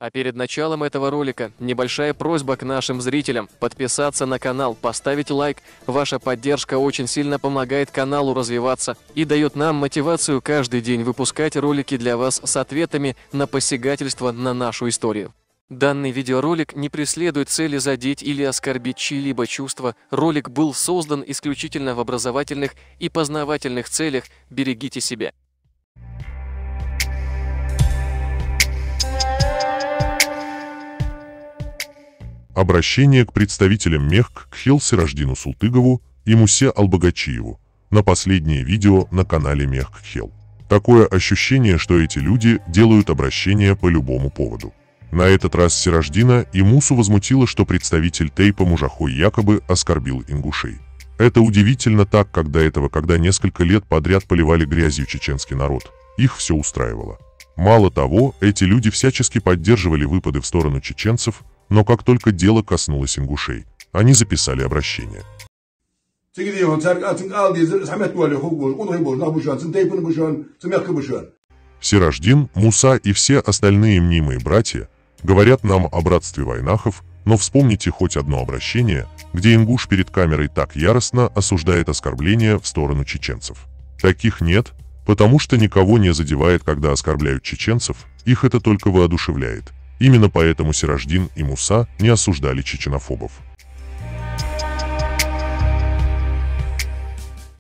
А перед началом этого ролика небольшая просьба к нашим зрителям подписаться на канал, поставить лайк. Ваша поддержка очень сильно помогает каналу развиваться и дает нам мотивацию каждый день выпускать ролики для вас с ответами на посягательство на нашу историю. Данный видеоролик не преследует цели задеть или оскорбить чьи-либо чувства. Ролик был создан исключительно в образовательных и познавательных целях. Берегите себя. Обращение к представителям Мехк Кхел Сираждину Султыгову и Мусе Албагачиеву на последнее видео на канале Мехк Кхел. Такое ощущение, что эти люди делают обращение по любому поводу. На этот раз Сираждина и Мусу возмутило, что представитель Тейпа Мужахой якобы оскорбил ингушей. Это удивительно так, когда несколько лет подряд поливали грязью чеченский народ. Их все устраивало. Мало того, эти люди всячески поддерживали выпады в сторону чеченцев, но как только дело коснулось ингушей, они записали обращение. Сираждин, Муса и все остальные мнимые братья говорят нам о братстве вайнахов, но вспомните хоть одно обращение, где ингуш перед камерой так яростно осуждает оскорбления в сторону чеченцев. Таких нет, потому что никого не задевает, когда оскорбляют чеченцев, их это только воодушевляет. Именно поэтому Сираждин и Муса не осуждали чеченофобов.